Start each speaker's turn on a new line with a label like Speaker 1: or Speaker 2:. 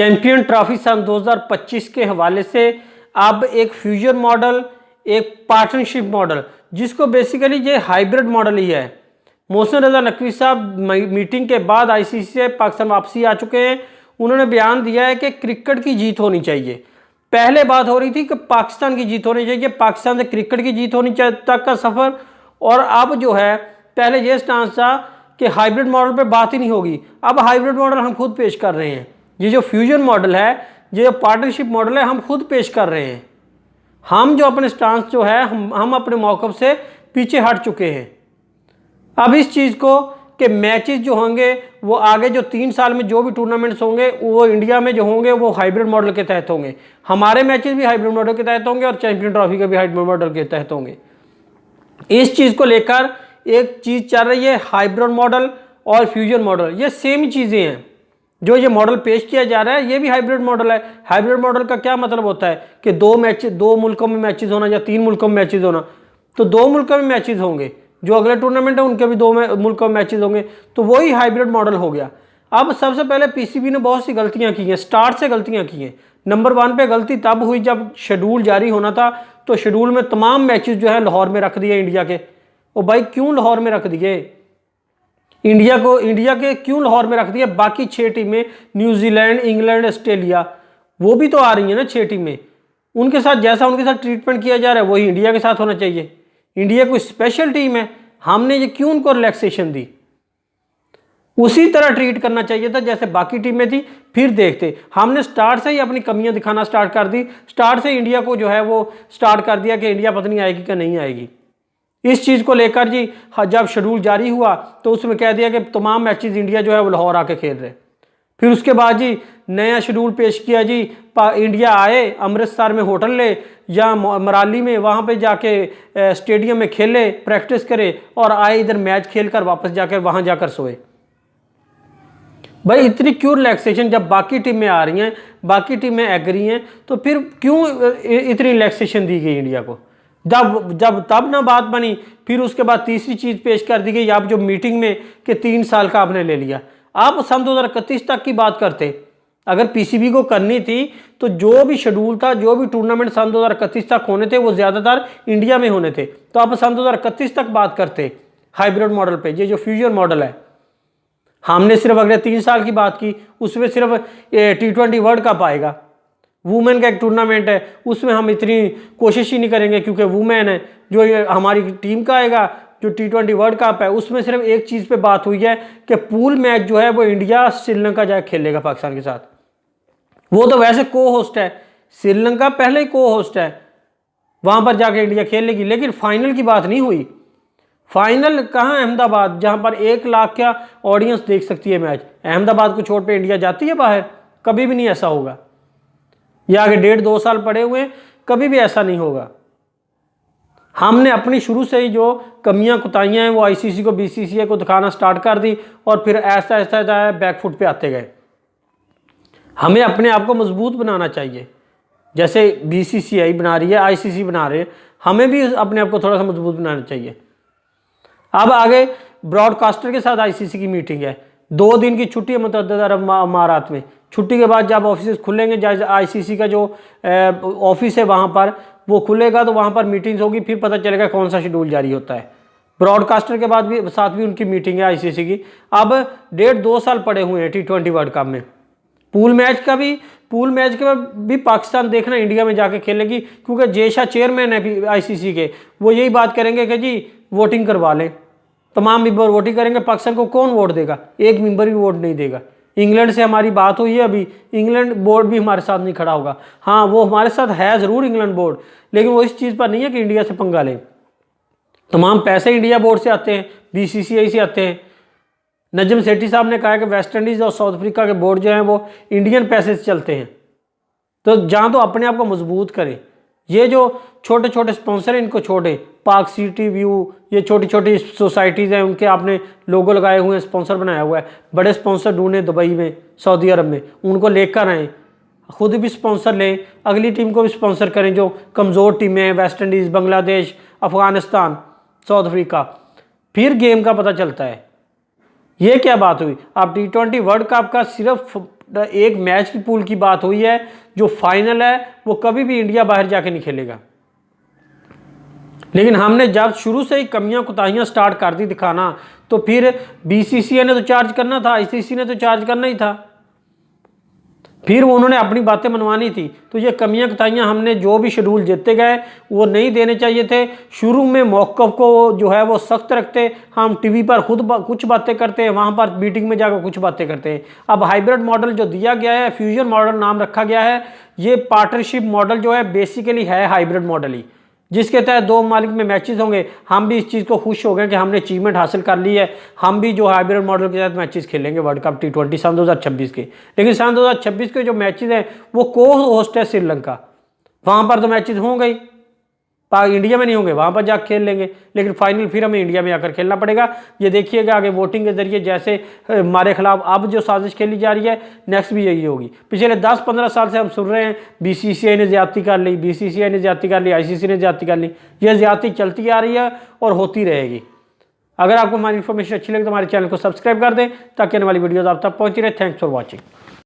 Speaker 1: Champion trophy सन 2025 के हवाले से अब एक फ्यूजन मॉडल, एक पार्टनरशिप मॉडल, जिसको बेसिकली ये हाइब्रिड मॉडल ही है। मोहसिन रजा नकवी साहब मीटिंग के बाद आईसीसी से पाकिस्तान वापसी आ चुके हैं। उन्होंने बयान दिया है कि क्रिकेट की जीत होनी चाहिए। पहले बात हो रही थी कि पाकिस्तान की जीत होनी चाहिए, पाकिस्तान से क्रिकेट की जीत होनी चाहिए तक का सफ़र। और अब जो है पहले ये स्टांस था कि हाइब्रिड मॉडल पे बात ही नहीं होगी। अब हाइब्रिड मॉडल हम खुद पेश कर रहे हैं। ये जो फ्यूजन मॉडल है, ये जो पार्टनरशिप मॉडल है, हम खुद पेश कर रहे हैं। हम जो अपने स्टांस जो है हम अपने मौक़िफ़ से पीछे हट चुके हैं। अब इस चीज़ को कि मैचेस जो होंगे वो आगे जो 3 साल में जो भी टूर्नामेंट्स होंगे वो इंडिया में जो होंगे वो हाइब्रिड मॉडल के तहत होंगे। हमारे मैचेस भी हाइब्रिड मॉडल के तहत होंगे और चैंपियन ट्रॉफी के भी हाइब्रिड मॉडल के तहत होंगे। इस चीज़ को लेकर एक चीज़ चल रही है, हाइब्रिड मॉडल और फ्यूजन मॉडल, ये सेम ही चीज़ें हैं। जो ये मॉडल पेश किया जा रहा है ये भी हाइब्रिड मॉडल है। हाइब्रिड मॉडल का क्या मतलब होता है कि 2 मुल्कों में मैचेस होना या 3 मुल्कों में मैचेस होना, तो 2 मुल्कों में मैचेस होंगे, जो अगले टूर्नामेंट है उनके भी 2 मुल्कों में मैचेस होंगे, तो वही हाइब्रिड मॉडल हो गया। अब सबसे पहले पीसीबी ने बहुत सी गलतियां की हैं, स्टार्ट से गलतियां की हैं। नंबर 1 पे गलती तब हुई जब शेड्यूल जारी होना था, तो शेड्यूल में तमाम मैचेस जो है लाहौर में रख दिए इंडिया के। ओ भाई क्यों लाहौर में रख दिए? इंडिया के क्यों लाहौर में रख दिया? बाकी 6 टीमें न्यूजीलैंड, इंग्लैंड, ऑस्ट्रेलिया, वो भी तो आ रही है ना 6 टीमें। उनके साथ जैसा उनके साथ ट्रीटमेंट किया जा रहा है वही इंडिया के साथ होना चाहिए। इंडिया कोई स्पेशल टीम है, हमने ये क्यों उनको रिलैक्सेशन दी? उसी तरह ट्रीट करना चाहिए था जैसे बाकी टीमें थी। फिर देखते, हमने स्टार्ट से ही अपनी कमियां दिखाना स्टार्ट कर दी। स्टार्ट से इंडिया को जो है वो स्टार्ट कर दिया कि इंडिया पता नहीं आएगी कि नहीं आएगी। इस चीज़ को लेकर जी जब शेड्यूल जारी हुआ तो उसमें कह दिया कि तमाम मैचेस इंडिया जो है वो लाहौर आके खेल रहे। फिर उसके बाद जी नया शेड्यूल पेश किया जी, इंडिया आए, अमृतसर में होटल ले या मराली में, वहाँ पे जाके स्टेडियम में खेले, प्रैक्टिस करे और आए इधर मैच खेलकर वापस जाकर वहाँ जाकर सोए। भाई इतनी क्यों रिलैक्सेशन? जब बाकी टीमें आ रही हैं, बाकी टीमें एग्री हैं, तो फिर क्यों इतनी रिलैक्सेशन दी गई इंडिया को? जब तब ना बात बनी। फिर उसके बाद तीसरी चीज़ पेश कर दी गई आप जो मीटिंग में कि 3 साल का आपने ले लिया। आप सन 2031 तक की बात करते। अगर पीसीबी को करनी थी तो जो भी शेड्यूल था, जो भी टूर्नामेंट सन 2031 तक होने थे वो ज़्यादातर इंडिया में होने थे, तो आप सन 2031 तक बात करते हाइब्रिड मॉडल पे। ये जो फ्यूजन मॉडल है, हमने सिर्फ अगले 3 साल की बात की। उसमें सिर्फ T20 वर्ल्ड कप आएगा, वुमेन का एक टूर्नामेंट है, उसमें हम इतनी कोशिश ही नहीं करेंगे क्योंकि वुमेन है। जो हमारी टीम का आएगा जो T20 वर्ल्ड कप है, उसमें सिर्फ एक चीज़ पे बात हुई है कि पूल मैच जो है वो इंडिया श्रीलंका जाके खेलेगा पाकिस्तान के साथ। वो तो वैसे को होस्ट है, श्रीलंका पहले ही को होस्ट है, वहाँ पर जाके इंडिया खेलेगी। लेकिन फाइनल की बात नहीं हुई। फाइनल कहाँ? अहमदाबाद, जहाँ पर 1 लाख का ऑडियंस देख सकती है मैच। अहमदाबाद को छोड़ पे इंडिया जाती है बाहर? कभी भी नहीं ऐसा होगा। ये आगे 1.5-2 साल पड़े हुए हैं, कभी भी ऐसा नहीं होगा। हमने अपनी शुरू से ही जो कमियां कुताहियां हैं वो आईसीसी को, बीसीसीआई को दिखाना स्टार्ट कर दी और फिर ऐसा ऐसा बैकफुट पे आते गए। हमें अपने आप को मजबूत बनाना चाहिए, जैसे बीसीसीआई बना रही है, आईसीसी बना रहे हैं, हमें भी अपने आप को थोड़ा सा मजबूत बनाना चाहिए। अब आगे ब्रॉडकास्टर के साथ आईसीसी की मीटिंग है, 2 दिन की छुट्टी है मुतअद्दिद अरब अमारात में। छुट्टी के बाद जब ऑफिस खुलेंगे, जैसे आईसीसी का जो ऑफिस है वहाँ पर वो खुलेगा तो वहाँ पर मीटिंग्स होगी, फिर पता चलेगा कौन सा शेड्यूल जारी होता है। ब्रॉडकास्टर के बाद भी साथ भी उनकी मीटिंग है आईसीसी की। अब 1.5-2 साल पड़े हुए हैं T20 वर्ल्ड कप में। पूल मैच के भी पाकिस्तान देखना इंडिया में जाके खेलेगी, क्योंकि जेशा चेयरमैन है आईसीसी के, वो यही बात करेंगे कि जी वोटिंग करवा लें, तमाम मेंबर वोटिंग करेंगे। पाकिस्तान को कौन वोट देगा? एक मेंबर भी वोट नहीं देगा। इंग्लैंड से हमारी बात हुई है अभी, इंग्लैंड बोर्ड भी हमारे साथ नहीं खड़ा होगा। हाँ, वो हमारे साथ है ज़रूर इंग्लैंड बोर्ड, लेकिन वो इस चीज़ पर नहीं है कि इंडिया से पंगा लें। तमाम पैसे इंडिया बोर्ड से आते हैं, बीसीसीआई से आते हैं। नजम सेठी साहब ने कहा कि वेस्ट इंडीज़ और साउथ अफ्रीका के बोर्ड जो हैं वो इंडियन पैसे से चलते हैं। तो जहाँ तो अपने आप को मजबूत करें। ये जो छोटे छोटे स्पॉन्सर हैं इनको छोड़ें। पार्क सिटी व्यू, ये छोटी छोटी सोसाइटीज़ हैं, उनके आपने लोगो लगाए हुए हैं, स्पॉन्सर बनाया हुआ है। बड़े स्पॉन्सर ढूंढें दुबई में, सऊदी अरब में, उनको लेकर आएँ, खुद भी स्पॉन्सर लें, अगली टीम को भी स्पॉन्सर करें। जो कमज़ोर टीमें हैं, West Indies, Bangladesh, Afghanistan, south Africa, फिर गेम का पता चलता है। ये क्या बात हुई? आप T20 वर्ल्ड कप का सिर्फ एक मैच की पूल की बात हुई है, जो फाइनल है वो कभी भी इंडिया बाहर जाके नहीं खेलेगा। लेकिन हमने जब शुरू से ही कमियां कुताहियां स्टार्ट कर दी दिखाना, तो फिर बीसीसीआई ने तो चार्ज करना था, आईसीसी ने तो चार्ज करना ही था, फिर उन्होंने अपनी बातें मनवानी थी। तो ये कमियां कुताहियां हमने जो भी शेड्यूल जीतते गए वो नहीं देने चाहिए थे। शुरू में मौक़िफ़ को जो है वो सख्त रखते, हम टीवी पर खुद कुछ बातें करते हैं, वहाँ पर मीटिंग में जाकर कुछ बातें करते हैं। अब हाइब्रिड मॉडल जो दिया गया है, फ्यूजन मॉडल नाम रखा गया है, ये पार्टनरशिप मॉडल जो है बेसिकली है हाइब्रिड मॉडल ही, जिसके तहत दो मालिक में मैचेस होंगे। हम भी इस चीज़ को खुश हो गए कि हमने अचीवमेंट हासिल कर ली है, हम भी जो हाइब्रिड मॉडल के तहत मैचेस खेलेंगे वर्ल्ड कप T20 सन 2026 के। लेकिन सन 2026 के जो मैचेस हैं वो को होस्ट है श्रीलंका, वहाँ पर तो मैचेस होंगे ही, इंडिया में नहीं होंगे, वहाँ पर जाकर खेल लेंगे। लेकिन फाइनल फिर हमें इंडिया में आकर खेलना पड़ेगा। ये देखिएगा आगे वोटिंग के जरिए जैसे हमारे खिलाफ अब जो साजिश खेली जा रही है, नेक्स्ट भी यही होगी। पिछले 10-15 साल से हम सुन रहे हैं बीसीसीआई ने ज्यादती कर ली, बीसीसीआई ने ज्यादती कर ली, आईसीसी ने ज्यादती कर ली। यह ज्यादती चलती आ रही है और होती रहेगी। अगर आपको हमारी इन्फॉर्मेशन अच्छी लगे तो हमारे चैनल को सब्सक्राइब कर दें, ताकि आने वाली वीडियोज़ आप तक पहुँची रहे। Thanks for watching.